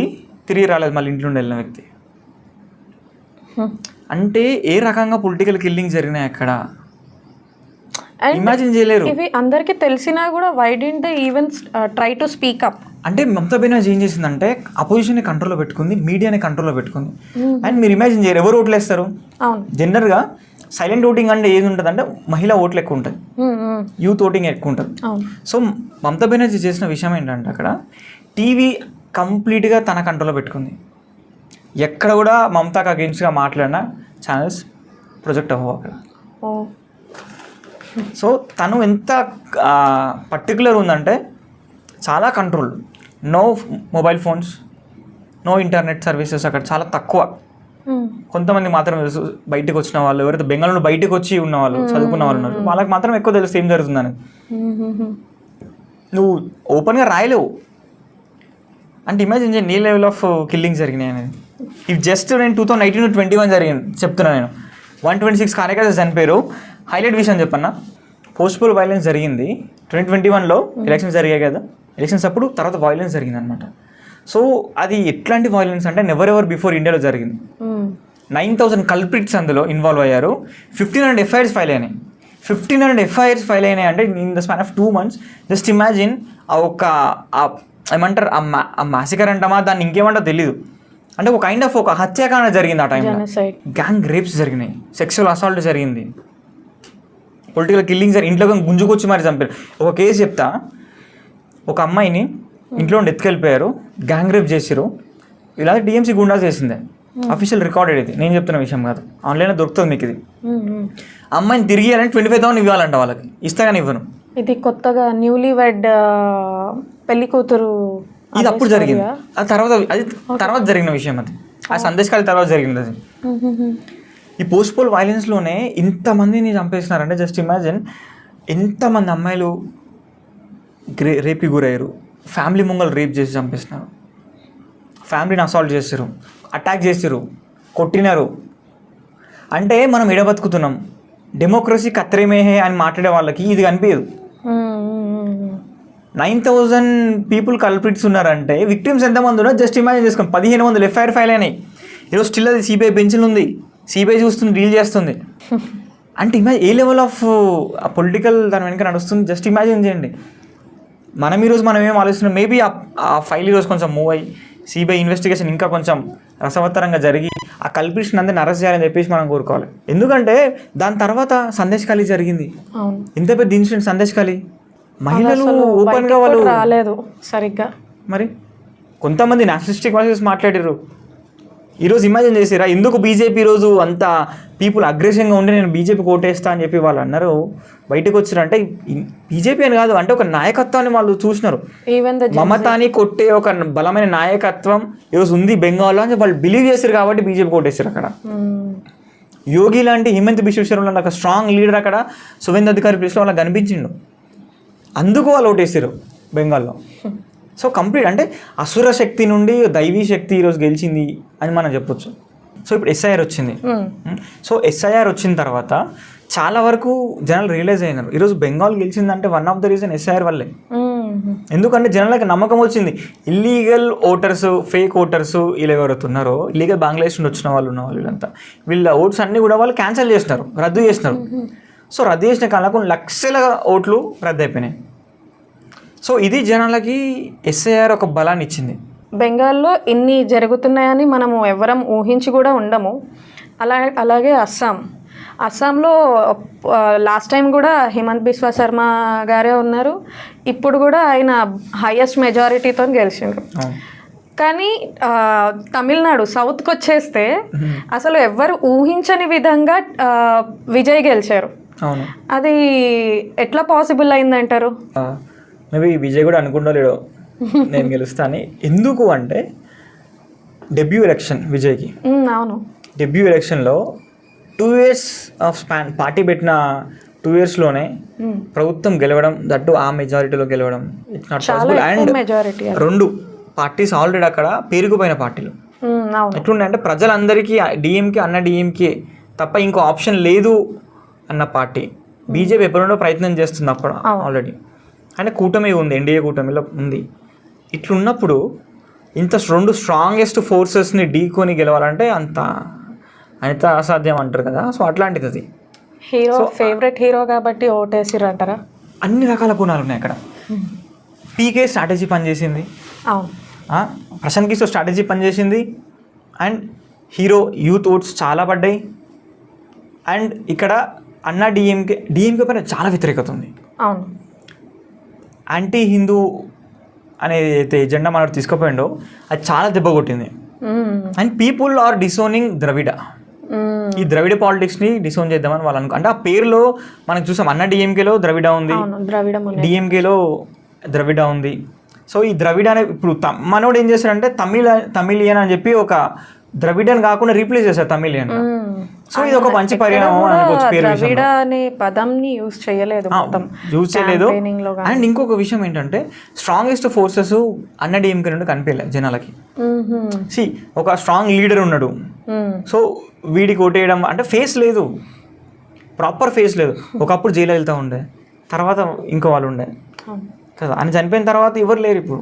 తిరిగి రాలేదు, మళ్ళీ ఇంట్లో వెళ్ళిన వ్యక్తి. అంటే ఏ రకంగా పొలిటికల్ కిల్లింగ్ జరిగినాయి అక్కడ ఇమాజిన్ చేయలేరు. ఇవి అందరికీ తెలిసినా కూడా why didn't they even try to speak up. అంటే మమతా బెనర్జీ ఏం చేసిందంటే అపోజిషన్ని కంట్రోల్లో పెట్టుకుంది, మీడియాని కంట్రోల్లో పెట్టుకుంది. అండ్ మీరు ఇమాజిన్ చేయరు, ఎవరు ఓట్లు వేస్తారు? జనరల్గా సైలెంట్ ఓటింగ్ అంటే ఏది ఉంటుంది అంటే మహిళా ఓట్లు ఎక్కువ ఉంటాయి, యూత్ ఓటింగ్ ఎక్కువ ఉంటుంది. సో మమతా బెనర్జీ చేసిన విషయం ఏంటంటే అక్కడ టీవీ కంప్లీట్గా తన కంట్రోల్లో పెట్టుకుంది. ఎక్కడ కూడా మమతాకు అగెన్స్ట్గా మాట్లాడినా ఛానల్స్ ప్రొజెక్ట్ అవ్వవు అక్కడ. ఓ సో తను ఎంత పర్టికులర్ ఉందంటే చాలా control. No mobile phones, no internet services అక్కడ చాలా తక్కువ. కొంతమంది మాత్రం తెలుసు, బయటకు వచ్చిన వాళ్ళు ఎవరైతే బెంగాళూరు బయటకు వచ్చి ఉన్న వాళ్ళు చదువుకున్న వాళ్ళు ఉన్నారు వాళ్ళకి మాత్రం ఎక్కువ తెలుసు ఏం జరుగుతుందని. నువ్వు ఓపెన్గా రాయలేవు. అంటే ఇమాజిన్ చేయండి ఏ లెవెల్ ఆఫ్ కిల్లింగ్ జరిగినాయి అనేది. ఇవి జస్ట్ నేను 2019-21 జరిగింది చెప్తున్నా నేను. 126 కార్యకర్తలు చనిపోయారు. హైలైట్ విషయం చెప్పన్నా, పోస్ట్పోల్ వైలెన్స్ జరిగింది 2021లో. ఎలక్షన్స్ జరిగాయి కదా, ఎలక్షన్స్ అప్పుడు తర్వాత వైలెన్స్ జరిగింది అనమాట. సో అది ఎట్లాంటి వైలెన్స్ అంటే నెవర్ ఎవర్ బిఫోర్ ఇండియాలో జరిగింది. 9,000 కల్ప్రిట్స్ అందులో ఇన్వాల్వ్ అయ్యారు. 1,500 ఎఫ్ఐఆర్స్ ఫైల్ అయినాయి. 1,500 ఎఫ్ఐఆర్స్ ఫైల్ అయినాయి అంటే in the span of 2 months. Just imagine ఏమంటారు ఆ మాసికర్ అంటామా దాన్ని ఇంకేమంటో తెలీదు. అంటే ఒక కైండ్ ఆఫ్ ఒక హత్యాకాండ జరిగింది ఆ టైంలో. గ్యాంగ్ రేప్స్ జరిగినాయి, సెక్సువల్ అసాల్ట్ జరిగింది, పొలిటికల్ కిల్లింగ్ జరిగి ఇంట్లో గుంజుకొచ్చి మరి చంపారు. ఒక కేసు చెప్తా, ఒక అమ్మాయిని ఇంట్లో నుండి ఎత్తుకెళ్ళిపోయారు, గ్యాంగ్ రేప్ చేసిరు. ఇలా టీఎంసీ గుండా చేసిందే, అఫీషియల్ రికార్డెడ్. ఇది నేను చెప్తున్న విషయం కాదు, ఆన్లైన్లో దొరుకుతుంది మీకు ఇది. అమ్మాయిని తిరిగి ఇవ్వాలంటే 25,000 ఇవ్వాలంట వాళ్ళకి, ఇస్తా కానీ ఇవ్వను. ఇది కొత్తగా న్యూలీ వెడ్ పెళ్లి కూతురు ఇది అప్పుడు జరిగింది. అది తర్వాత జరిగిన విషయం. అది ఆ సందేశాల తర్వాత జరిగింది అది. ఈ పోస్ట్పోల్ వైలెన్స్లోనే ఇంతమందిని చంపేసినారంటే జస్ట్ ఇమాజిన్ ఎంతమంది అమ్మాయిలు రేప్కి గురయ్యారు. ఫ్యామిలీ ముంగలు రేప్ చేసి చంపేసినారు, ఫ్యామిలీని అసాల్ట్ చేసారు, అటాక్ చేసారు, కొట్టినారు. అంటే మనం ఎడబతుకుతున్నాం, డెమోక్రసీ కత్రేమేహే అని మాట్లాడే వాళ్ళకి ఇది కనిపించదు. 9,000 పీపుల్ కల్ప్రిట్స్ ఉన్నారంటే విక్టిమ్స్ ఎంతమంది ఉన్నారు జస్ట్ ఇమాజిన్ చేసుకోండి. 1,500 ఎఫ్ఐఆర్ ఫైల్ అయినాయి. ఈరోజు స్టిల్ అది సిబిఐ బెంచ్లో ఉంది, సిబిఐ చూస్తుంది, డీల్ చేస్తుంది. అంటే ఏ లెవెల్ ఆఫ్ పొలిటికల్ దాని వెనక నడుస్తుంది జస్ట్ ఇమాజిన్ చేయండి. మనం ఏం ఆలోచిస్తున్నాం, మేబీ ఆ ఫైల్ ఈరోజు కొంచెం మూవ్ అయ్యి సిబిఐ ఇన్వెస్టిగేషన్ ఇంకా కొంచెం రసవత్తరంగా జరిగి ఆ కల్పిషన్ అందరిని అరెస్ట్ చేయాలని చెప్పేసి మనం కోరుకోవాలి. ఎందుకంటే దాని తర్వాత సందేశ్ ఖాళీ జరిగింది. ఎంత పెద్ద ఇన్సిడెంట్ సందేశ్ ఖాళీ. మహిళలు ఓపెన్గా వాళ్ళు రాలేదు సరిగ్గా. మరి కొంతమంది నేషనలిస్టిక్ వాయిసెస్ మాట్లాడారు. ఈరోజు ఇమాజిన్ చేసిరా ఎందుకు బీజేపీ ఈరోజు అంత పీపుల్ అగ్రెసివ్గా ఉండి నేను బీజేపీకి ఓటేస్తా అని చెప్పి వాళ్ళు అన్నారు. బయటకు వచ్చారంటే బీజేపీ అని కాదు, అంటే ఒక నాయకత్వాన్ని వాళ్ళు చూసినారు. మమతాని కొట్టే ఒక బలమైన నాయకత్వం ఈరోజు ఉంది బెంగాల్లో అని వాళ్ళు బిలీవ్ చేశారు కాబట్టి బీజేపీ ఓటేశారు. అక్కడ యోగి లాంటి హిమంత్ బిశ్వ శర్మ లాంటి ఒక స్ట్రాంగ్ లీడర్ అక్కడ సువేంద్ర అధికారి ప్లేస్లో వాళ్ళకి కనిపించిండు, అందుకు వాళ్ళు ఓటేసారు బెంగాల్లో. సో కంప్లీట్ అంటే అసుర శక్తి నుండి దైవీ శక్తి ఈరోజు గెలిచింది అని మనం చెప్పొచ్చు. సో ఇప్పుడు ఎస్ఐఆర్ వచ్చింది. సో ఎస్ఐఆర్ వచ్చిన తర్వాత చాలా వరకు జనాలు రియలైజ్ అయినారు ఈరోజు బెంగాల్ గెలిచిందంటే one of the reason SIR వల్లే. ఎందుకంటే జనాలకి నమ్మకం వచ్చింది. ఇల్లీగల్ ఓటర్స్, ఫేక్ ఓటర్స్ వీళ్ళు ఎవరైతే ఉన్నారో, ఇల్లీగల్ బంగ్లాదేశ్ నుండి వచ్చిన వాళ్ళు ఉన్న వాళ్ళు వీళ్ళంతా, వీళ్ళ ఓట్స్ అన్నీ కూడా వాళ్ళు క్యాన్సిల్ చేసినారు, రద్దు చేసినారు. సో రద్దు చేసిన కాలంలో లక్షల ఓట్లు రద్దు అయిపోయినాయి. సో ఇది జనాలకి ఎస్ఐఆర్ ఒక బలాన్ని ఇచ్చింది. బెంగాల్లో ఇన్ని జరుగుతున్నాయని మనము ఎవరం ఊహించి కూడా ఉండము. అలాగే అస్సాంలో లాస్ట్ టైం కూడా హిమంత్ బిశ్వ శర్మ గారే ఉన్నారు, ఇప్పుడు కూడా ఆయన హైయెస్ట్ మెజారిటీతో గెలిచిండ్రు. కానీ తమిళనాడు సౌత్కి వచ్చేస్తే అసలు ఎవ్వరు ఊహించని విధంగా విజయ్ గెలిచారు. అది ఎట్లా పాసిబుల్ అయిందంటారు? మేబీ విజయ్ కూడా అనుకుంటలేడు నేను గెలుస్తాను. ఎందుకు అంటే డెబ్యూ ఎలక్షన్ విజయ్కి. అవును, డెబ్యూ ఎలక్షన్లో 2 years ఆఫ్ స్పాన్ పార్టీ పెట్టిన 2 yearsలోనే ప్రభుత్వం గెలవడం, దట్టు ఆ మెజారిటీలో గెలవడం it's not possible. And 2 parties already అక్కడ పేరుకుపోయిన పార్టీలు. ఎట్లున్నాయి అంటే ప్రజలందరికీ డిఎంకే అన్న డిఎంకే తప్ప ఇంకో ఆప్షన్ లేదు అన్న పార్టీ. బీజేపీ ఎప్పుడుండో ప్రయత్నం చేస్తుంది అప్పుడు ఆల్రెడీ, అంటే కూటమి ఉంది, ఎన్డీఏ కూటమిలో ఉంది. ఇట్లున్నప్పుడు ఇంత 2 స్ట్రాంగెస్ట్ ఫోర్సెస్ని ఢీకొని గెలవాలంటే అంత అసాధ్యం అంటారు కదా. సో అట్లాంటిది అది. ఫేవరెట్ హీరో కాబట్టి ఓటేసిర్రు అంటారా? అన్ని రకాల గుణాలు ఉన్నాయి అక్కడ. పీకే స్ట్రాటజీ పనిచేసింది, ప్రశాంత్ కిషోర్ స్ట్రాటజీ పనిచేసింది, అండ్ హీరో యూత్ ఓట్స్ చాలా పడ్డాయి. అండ్ ఇక్కడ అన్నా డిఎంకే పైన చాలా వ్యతిరేకత ఉంది. అవును, యాంటీ హిందూ అనేది అయితే ఎజెండా మనం తీసుకుపోయిండో అది చాలా దెబ్బ కొట్టింది. అండ్ పీపుల్ ఆర్ డిసోనింగ్ ద్రవిడ. ఈ ద్రవిడ పాలిటిక్స్ని డిసోన్ చేద్దామని వాళ్ళు అంటే ఆ పేరులో మనకు చూసాం అన్న డిఎంకేలో ద్రవిడ ఉంది, డిఎంకేలో ద్రవిడ ఉంది. సో ఈ ద్రవిడ అనే ఇప్పుడు మనోడు ఏం చేస్తాడంటే తమిళియన్ అని చెప్పి ఒక ద్రవిడన్ కాకుండా రీప్లేస్ చేశారు తమిళియన్. సో ఇది ఒక మంచి పరిణామం అనుకోవచ్చు. ద్రవిడ అనే పదంని యూజ్ చేయలేదు అండ్ ఇంకొక విషయం ఏంటంటే స్ట్రాంగెస్ట్ ఫోర్సెస్ అన్న డిఎంకే నుండి కనిపించలేదు జనాలకి. సి ఒక స్ట్రాంగ్ లీడర్ ఉన్నాడు, సో వీడికి ఓటేయడం అంటే ఫేస్ లేదు, ప్రాపర్ ఫేస్ లేదు. ఒకప్పుడు జైలు వెళ్తూ ఉండే, తర్వాత ఇంకో వాళ్ళు ఉండే కదా, అని చనిపోయిన తర్వాత ఎవరు లేరు ఇప్పుడు.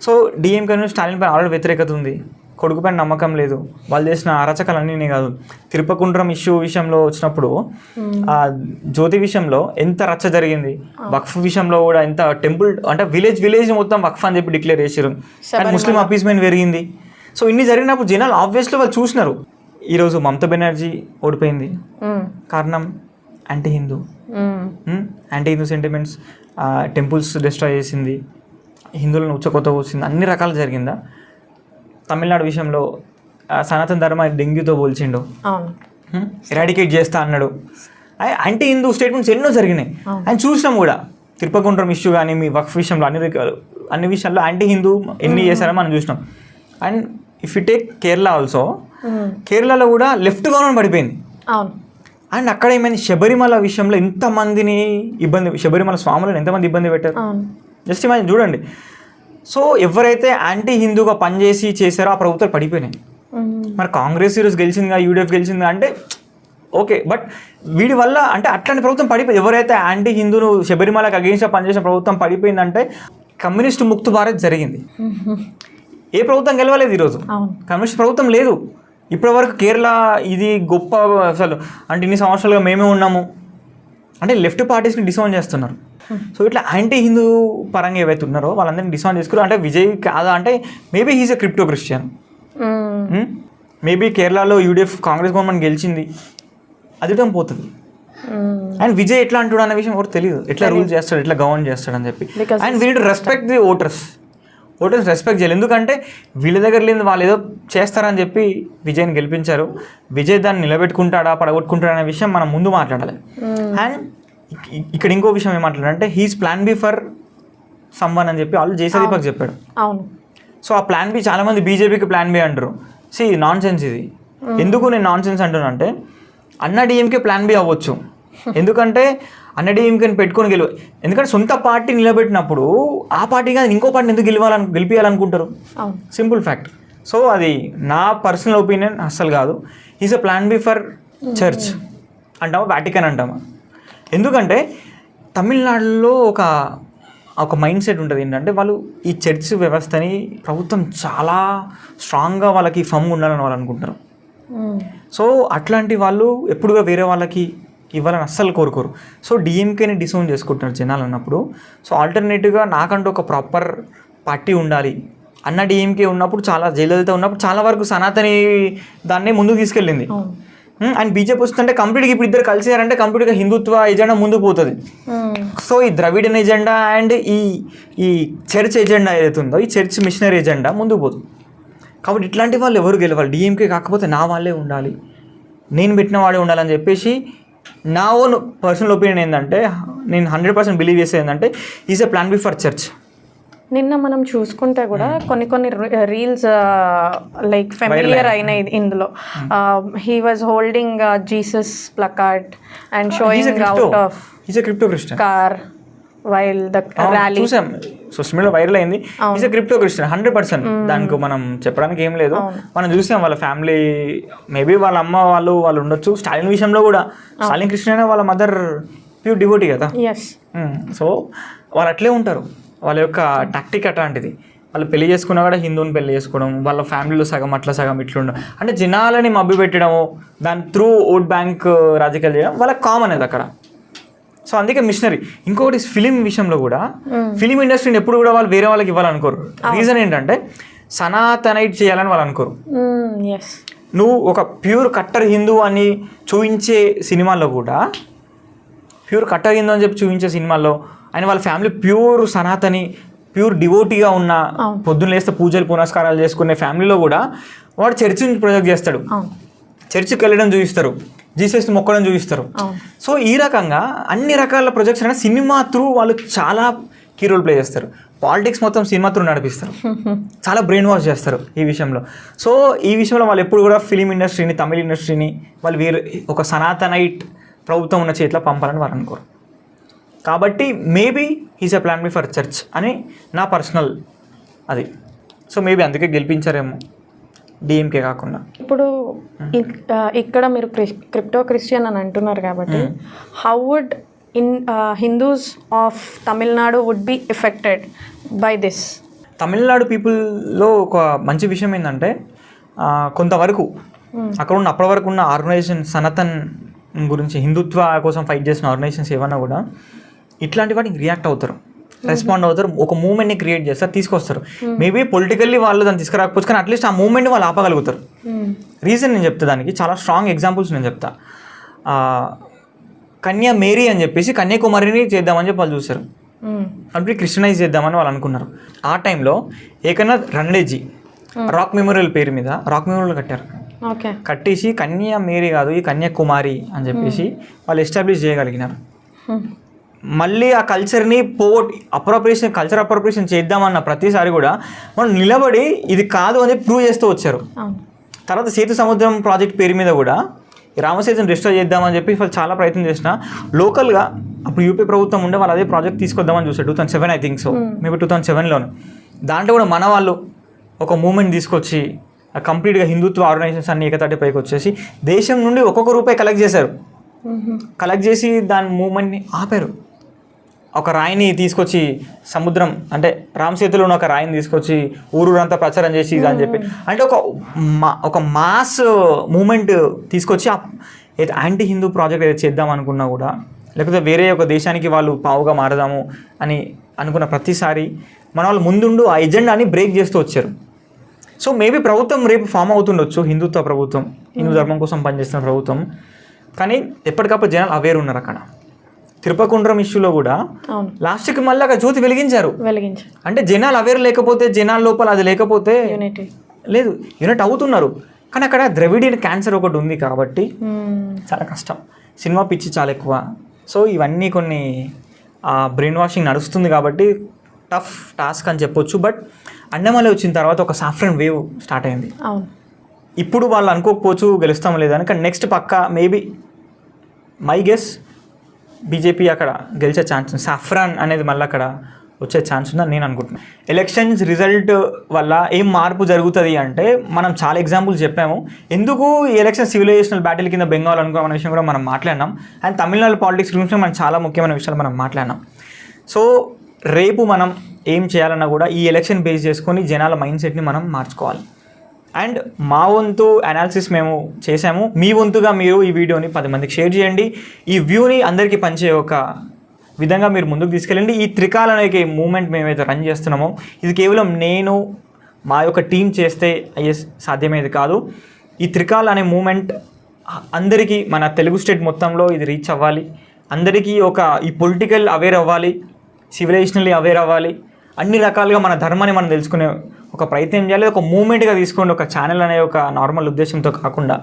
సో డిఎంకే నుండి స్టాలిన్ పైన ఆల్రెడీ వ్యతిరేకత ఉంది, కొడుకు పైన నమ్మకం లేదు, వాళ్ళు చేసిన అరాచకాలన్నీ కాదు. తిరుపకుండ్రం ఇష్యూ విషయంలో వచ్చినప్పుడు ఆ జ్యోతి విషయంలో ఎంత రచ్చ జరిగింది, వక్ఫ్ విషయంలో కూడా ఎంత టెంపుల్ అంటే విలేజ్ మొత్తం వక్ఫ్ అని చెప్పి డిక్లేర్ చేశారు, కానీ ముస్లిం అపీస్మెంట్ పెరిగింది. సో ఇన్ని జరిగినప్పుడు జనాలు ఆబ్వియస్లీ వాళ్ళు చూసినారు. ఈరోజు మమతా బెనర్జీ ఓడిపోయింది, కారణం anti Hindu sentiments, temples destroy చేసింది, హిందువులను ఉచ్చకొత్త వచ్చింది, అన్ని రకాలు జరిగిందా. తమిళనాడు విషయంలో సనాతన ధర్మ డెంగ్యూతో పోల్చిండు, ఎరాడికేట్ చేస్తా అన్నాడు. యాంటీ హిందూ స్టేట్మెంట్స్ ఎన్నో జరిగినాయి అని చూసినాం కూడా. తిరుపకుండ్రం ఇష్యూ కానీ మీ వక్ఫ్ విషయంలో అన్ని విషయాల్లో యాంటీ హిందూ ఎన్ని చేశారో మనం చూసినాం. And if you take Kerala also, కేరళలో కూడా లెఫ్ట్ గవర్నమెంట్ పడిపోయింది. అండ్ అక్కడ ఏమైంది, శబరిమల విషయంలో ఎంతమందిని శబరిమల స్వాములను ఎంతమంది ఇబ్బంది పెట్టారు, జస్ట్ ఇమాజిన్ చూడండి. సో ఎవరైతే యాంటీ హిందూగా పనిచేసి చేశారో ఆ ప్రభుత్వాలు పడిపోయినాయి. మరి కాంగ్రెస్ ఈరోజు గెలిచిందిగా, యూడిఎఫ్ గెలిచిందిగా అంటే ఓకే, బట్ వీడి వల్ల అంటే అట్లాంటి ప్రభుత్వం పడిపోయింది. ఎవరైతే యాంటీ హిందూను శబరిమలకు అగెయిన్స్ట్గా పనిచేసిన ప్రభుత్వం పడిపోయిందంటే కమ్యూనిస్ట్ ముక్త భారత్ జరిగింది. ఏ ప్రభుత్వం గెలవలేదు ఈరోజు, కమ్యూనిస్ట్ ప్రభుత్వం లేదు ఇప్పటివరకు. కేరళ ఇది గొప్ప అసలు అంటే ఇన్ని సంవత్సరాలుగా మేమే ఉన్నాము అంటే లెఫ్ట్ పార్టీస్ని డిసౌన్ చేస్తున్నారు. సో ఇట్లా యాంటీ హిందూ పరంగా ఏవైతే ఉన్నారో వాళ్ళందరినీ డిసౌన్ చేసుకున్నారు. అంటే విజయ్ కాదా అంటే మేబీ హీస్ ఎ క్రిప్టో క్రిస్టియన్, మేబీ కేరళలో యూడిఎఫ్ కాంగ్రెస్ గవర్నమెంట్ గెలిచింది, అది పోతుంది. అండ్ విజయ్ ఎట్లా అంటాడు అనే విషయం ఎవరు తెలియదు, ఎట్లా రూల్ చేస్తాడు, ఎట్లా గవర్న్ చేస్తాడు అని చెప్పి. And we need to respect the voters respect చేయాలి. ఎందుకంటే వీళ్ళ దగ్గర లేని వాళ్ళు ఏదో చేస్తారని చెప్పి విజయ్ని గెలిపించారు. విజయ్ దాన్ని నిలబెట్టుకుంటాడా పడగొట్టుకుంటాడా అనే విషయం మనం ముందు మాట్లాడాలి. అండ్ ఇక్కడ ఇంకో విషయం ఏం మాట్లాడాలంటే he's plan B for someone అని చెప్పి వాళ్ళు జేసీ దీపక్ చెప్పాడు. సో ఆ ప్లాన్ బి చాలా మంది బీజేపీకి ప్లాన్ బి అంటారు. సి నాన్ సెన్స్ ఇది. ఎందుకు నేను నాన్ సెన్స్ అంటున్నా అంటే అన్న డిఎంకే ప్లాన్ బి అవ్వచ్చు, ఎందుకంటే అన్న డిఎంకేని పెట్టుకొని ఎందుకంటే సొంత పార్టీ నిలబెట్టినప్పుడు ఆ పార్టీ కాదు ఇంకో పార్టీని ఎందుకు గెలిపించాలనుకుంటారు, సింపుల్ ఫ్యాక్ట్. సో అది నా పర్సనల్ ఒపీనియన్ అస్సలు కాదు. Is a plan B for church అంటామా, వాటికన్ అంటామా. ఎందుకంటే తమిళనాడులో ఒక మైండ్ సెట్ ఉంటుంది ఏంటంటే వాళ్ళు ఈ చర్చ్ వ్యవస్థని ప్రభుత్వం చాలా స్ట్రాంగ్గా వాళ్ళకి ఫమ్గా ఉండాలని వాళ్ళు అనుకుంటారు. సో అట్లాంటి వాళ్ళు ఎప్పుడుగా వేరే వాళ్ళకి ఇవ్వాలని అస్సలు కోరుకోరు. సో డిఎంకేని డిసౌన్ చేసుకుంటున్నారు జనాలు అన్నప్పుడు. సో ఆల్టర్నేటివ్గా నాకంటూ ఒక ప్రాపర్ పార్టీ ఉండాలి. అన్న డిఎంకే ఉన్నప్పుడు చాలా జయలలిత ఉన్నప్పుడు చాలా వరకు సనాతని దాన్నే ముందుకు తీసుకెళ్ళింది. అండ్ బీజేపీ వస్తుందంటే కంప్లీట్గా ఇప్పుడు ఇద్దరు కలిసారంటే కంప్లీట్గా హిందుత్వ ఎజెండా ముందుకు పోతుంది. సో ఈ ద్రవిడన్ ఎజెండా అండ్ ఈ చర్చ్ ఎజెండా ఏదైతే ఉందో ఈ చర్చ్ మిషనరీ ఎజెండా ముందుకు పోతుంది. కాబట్టి ఇట్లాంటి వాళ్ళు ఎవరు గెలవాలి, డిఎంకే కాకపోతే నా వాళ్ళే ఉండాలి, నేను పెట్టిన వాడే ఉండాలని చెప్పేసి నా ఓన్ పర్సనల్ ఒపీనియన్ ఏంటంటే నేను 100% బిలీవ్ చేసేది ఏంటంటే is a plan B for church. నిన్న మనం చూసుకుంటే కూడా కొన్ని రీల్స్ లైక్ ఫెమిలియర్ అయినాయి ఇందులో. He was holding Jesus placard and sowing out of car while the rally. చూసాం సోషల్ మీడియా వైరల్ అయింది. Is a crypto Christian 100%. దానికి మనం చెప్పడానికి ఏం లేదు. మనం చూసాం వాళ్ళ ఫ్యామిలీ మేబీ వాళ్ళ అమ్మ వాళ్ళు ఉండొచ్చు. స్టాలిన్ విషయంలో కూడా స్టాలిన్ క్రిస్టియన్ వాళ్ళ మదర్ ప్యూర్ డివోటీ కదా. సో వాళ్ళు అట్లే ఉంటారు, వాళ్ళ యొక్క టాక్టిక్ అట్లాంటిది. వాళ్ళు పెళ్లి చేసుకున్నా కూడా హిందువుని పెళ్లి చేసుకోవడం, వాళ్ళ ఫ్యామిలీలో సగం అట్లా సగం ఇట్లుండడం, అంటే జనాలని మభ్య పెట్టడము, దాని త్రూ ఓట్ బ్యాంక్ రాజకీయాలు చేయడం వాళ్ళకి కామన్ అది అక్కడ. సో అందుకే మిషనరీ. ఇంకొకటి ఫిలిం విషయంలో కూడా ఫిలిం ఇండస్ట్రీని ఎప్పుడు కూడా వాళ్ళు వేరే వాళ్ళకి ఇవ్వాలనుకోరు. రీజన్ ఏంటంటే సనాతనైట్ చేయాలని వాళ్ళు అనుకోరు. నువ్వు ఒక ప్యూర్ కట్టర్ హిందూ అని చూపించే సినిమాల్లో కూడా ప్యూర్ కట్టర్ హిందూ అని చెప్పి చూపించే సినిమాల్లో ఆయన వాళ్ళ ఫ్యామిలీ ప్యూర్ సనాతని ప్యూర్ డివోటీగా ఉన్న పొద్దున్న లేస్తే పూజలు పునస్కారాలు చేసుకునే ఫ్యామిలీలో కూడా వాడు చర్చిని ప్రొజెక్ట్ చేస్తాడు. చర్చికి వెళ్ళడం చూపిస్తారు, జీసస్ని మొక్కడం చూపిస్తారు. అవును. సో ఈ రకంగా అన్ని రకాల ప్రొజెక్ట్స్ అయినా సినిమా త్రూ వాళ్ళు చాలా కీ రోల్ ప్లే చేస్తారు. పాలిటిక్స్ మొత్తం సినిమా త్రూ నడిపిస్తారు, చాలా బ్రెయిన్ వాష్ చేస్తారు ఈ విషయంలో. సో ఈ విషయంలో వాళ్ళు ఎప్పుడు కూడా ఫిలిం ఇండస్ట్రీని, తమిళ ఇండస్ట్రీని వాళ్ళు వేరే ఒక సనాతనైట్ ప్రభుత్వం ఉన్న చేతిలో పంపాలని వాళ్ళు అనుకోరు. కాబట్టి maybe he's a plan B for church అని నా పర్సనల్ అది. సో మేబీ అందుకే గెలిపించారేమో డిఎంకే కాకుండా. ఇప్పుడు ఇక్కడ మీరు క్రిప్టో క్రిస్టియన్ అని అంటున్నారు కాబట్టి how would Hindus of Tamil Nadu would be affected by this? Tamil Nadu పీపుల్లో ఒక మంచి విషయం ఏంటంటే కొంతవరకు అక్కడ ఉన్న అప్పటి వరకు ఉన్న ఆర్గనైజేషన్ సనాతన్ గురించి హిందుత్వ కోసం ఫైట్ చేసిన ఆర్గనైజేషన్స్ ఏమన్నా కూడా ఇట్లాంటి వాటికి రియాక్ట్ అవుతారు, రెస్పాండ్ అవుతారు, ఒక మూమెంట్ని క్రియేట్ చేస్తారు, తీసుకొస్తారు. మేబీ పొలిటికల్లీ వాళ్ళు దాన్ని తీసుకురాకపోవచ్చు, కానీ అట్లీస్ట్ ఆ మూమెంట్ని వాళ్ళు ఆపగలుగుతారు. రీజన్ నేను చెప్తా, దానికి చాలా స్ట్రాంగ్ ఎగ్జాంపుల్స్ నేను చెప్తా. కన్యా మేరీ అని చెప్పేసి కన్యాకుమారిని చేద్దామని చెప్పి వాళ్ళు చూస్తారు, అంటే క్రిస్టియనైజ్ చేద్దామని వాళ్ళు అనుకున్నారు. ఆ టైంలో ఏకనాథ్ రణ్డేజీ రాక్ మెమోరియల్ పేరు మీద రాక్ మెమోరియల్ కట్టారు. కట్టేసి కన్యా మేరీ కాదు ఈ కన్యాకుమారి అని చెప్పేసి వాళ్ళు ఎస్టాబ్లిష్ చేయగలిగినారు. మళ్ళీ ఆ కల్చర్ని కల్చర్ అప్రోప్రియేషన్ చేద్దామన్న ప్రతిసారి కూడా మనం నిలబడి ఇది కాదు అని ప్రూవ్ చేస్తూ వచ్చారు. తర్వాత సేతు సముద్రం ప్రాజెక్ట్ పేరు మీద కూడా రామసేతుని రెస్టోర్ చేద్దామని చెప్పి వాళ్ళు చాలా ప్రయత్నం చేసిన లోకల్గా అప్పుడు యూపీ ప్రభుత్వం ఉండే వాళ్ళు అదే ప్రాజెక్ట్ తీసుకొద్దామని చూసారు 2007 ఐ థింక్ సో, మేబీ 2007లోను. దాంట్లో కూడా మన వాళ్ళు ఒక మూమెంట్ తీసుకొచ్చి కంప్లీట్గా హిందుత్వ ఆర్గనైజేషన్స్ అన్ని ఏకతాటి పైకి వచ్చేసి దేశం నుండి ఒక్కొక్క రూపాయి కలెక్ట్ చేశారు. కలెక్ట్ చేసి దాని మూమెంట్ని ఆపారు. ఒక రాయిని తీసుకొచ్చి సముద్రం అంటే రామ్ సేతులో ఉన్న ఒక రాయిని తీసుకొచ్చి ఊరూరంతా ప్రచారం చేసి అని చెప్పి అంటే ఒక మాస్ మూమెంట్ తీసుకొచ్చి యాంటీ హిందూ ప్రాజెక్ట్ ఏదైతే చేద్దాం అనుకున్నా కూడా, లేకపోతే వేరే ఒక దేశానికి వాళ్ళు పావుగా మారదాము అని అనుకున్న ప్రతిసారి మన వాళ్ళు ముందుండు ఆ ఎజెండాని బ్రేక్ చేస్తూ వచ్చారు. సో మేబీ ప్రభుత్వం రేపు ఫామ్ అవుతుండొచ్చు, హిందుత్వ ప్రభుత్వం, హిందూ ధర్మం కోసం పనిచేస్తున్న ప్రభుత్వం, కానీ ఎప్పటికప్పుడు జనాలు అవేర్ ఉన్నారు. అక్కడ తిరుపకుండ్రం ఇష్యూలో కూడా లాస్ట్కి మళ్ళీ అక్కడ జ్యోతి వెలిగించారు. అంటే జనాలు అవేర్ లేకపోతే, జనాల లోపల అది లేకపోతే లేదు, యూనిట్ అవుతున్నారు. కానీ అక్కడ ద్రవిడియన్ క్యాన్సర్ ఒకటి ఉంది కాబట్టి చాలా కష్టం, సినిమా పిచ్చి చాలా ఎక్కువ. సో ఇవన్నీ కొన్ని బ్రెయిన్ వాషింగ్ నడుస్తుంది కాబట్టి టఫ్ టాస్క్ అని చెప్పొచ్చు. బట్ అన్నమలై వచ్చిన తర్వాత ఒక సాఫ్రన్ వేవ్ స్టార్ట్ అయింది. ఇప్పుడు వాళ్ళు అనుకోకపోవచ్చు గెలుస్తాం లేదని, కానీ నెక్స్ట్ పక్కా మేబీ మై గెస్ బీజేపీ అక్కడ గెలిచే ఛాన్స్ ఉంది. సాఫ్రాన్ అనేది మళ్ళీ అక్కడ వచ్చే ఛాన్స్ ఉందని నేను అనుకుంటున్నాను. ఎలక్షన్స్ రిజల్ట్ వల్ల ఏం మార్పు జరుగుతుంది అంటే మనం చాలా ఎగ్జాంపుల్స్ చెప్పాము. ఎందుకు ఈ ఎలక్షన్ సివిలైజేషనల్ బ్యాటిల్ కింద బెంగాల్ అనుకున్న విషయం కూడా మనం మాట్లాడినాం. అండ్ తమిళనాడు పాలిటిక్స్ గురించి మనం చాలా ముఖ్యమైన విషయాలు మనం మాట్లాడినాం. సో రేపు మనం ఏం చేయాలన్నా కూడా ఈ ఎలక్షన్ బేస్ చేసుకొని జనాల మైండ్ సెట్ని మనం మార్చుకోవాలి. అండ్ మా వంతు అనాలిసిస్ మేము చేసాము, మీ వంతుగా మీరు ఈ వీడియోని 10 మందికి షేర్ చేయండి. ఈ వ్యూని అందరికీ పంచే ఒక విధంగా మీరు ముందుకు తీసుకెళ్ళండి. ఈ త్రికాల్ అనే మూమెంట్ మేమైతే రన్ చేస్తున్నామో ఇది కేవలం నేను మా యొక్క టీం చేస్తే అయ్యే సాధ్యమేది కాదు. ఈ త్రికాల్ అనే మూమెంట్ అందరికీ మన తెలుగు స్టేట్ మొత్తంలో ఇది రీచ్ అవ్వాలి. అందరికీ ఈ పొలిటికల్ అవేర్ అవ్వాలి, సివిలైజేషనల్లీ అవేర్ అవ్వాలి. అన్ని రకాలుగా మన ధర్మాన్ని మనం తెలుసుకునే ఒక ప్రయత్నం చేయాలి. ఒక మూమెంట్గా తీసుకోండి, ఒక ఛానల్ అనే ఒక నార్మల్ ఉద్దేశంతో కాకుండా.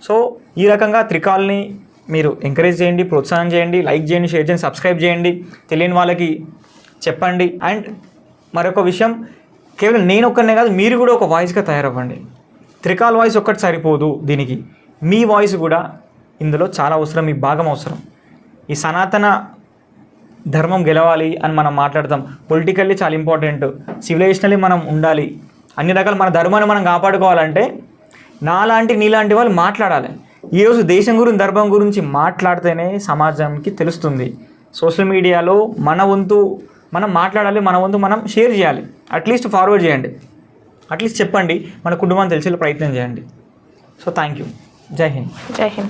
సో ఈ రకంగా త్రికాల్ని మీరు ఎంకరేజ్ చేయండి, ప్రోత్సాహం చేయండి, లైక్ చేయండి, షేర్ చేయండి, సబ్స్క్రైబ్ చేయండి, తెలియని వాళ్ళకి చెప్పండి. అండ్ మరొక విషయం, కేవలం నేను ఒక్కనే కాదు, మీరు కూడా ఒక వాయిస్గా తయారవ్వండి. త్రికాల్ వాయిస్ ఒక్కటి సరిపోదు, దీనికి మీ వాయిస్ కూడా ఇందులో చాలా అవసరం, మీ భాగం అవసరం. ఈ సనాతన ధర్మం గెలవాలి అని మనం మాట్లాడతాం, పొలిటికల్లీ చాలా ఇంపార్టెంట్, సివిలైజేషనల్లీ మనం ఉండాలి, అన్ని రకాల మన ధర్మాన్ని మనం కాపాడుకోవాలంటే నీలాంటి వాళ్ళు మాట్లాడాలి. ఈరోజు దేశం గురించి, ధర్మం గురించి మాట్లాడితేనే సమాజానికి తెలుస్తుంది. సోషల్ మీడియాలో మన వంతు మనం మాట్లాడాలి, మన వంతు మనం షేర్ చేయాలి, అట్లీస్ట్ ఫార్వర్డ్ చేయండి, అట్లీస్ట్ చెప్పండి, మన కుటుంబాన్ని తెలిసే ప్రయత్నం చేయండి. So thank you. జై హింద్.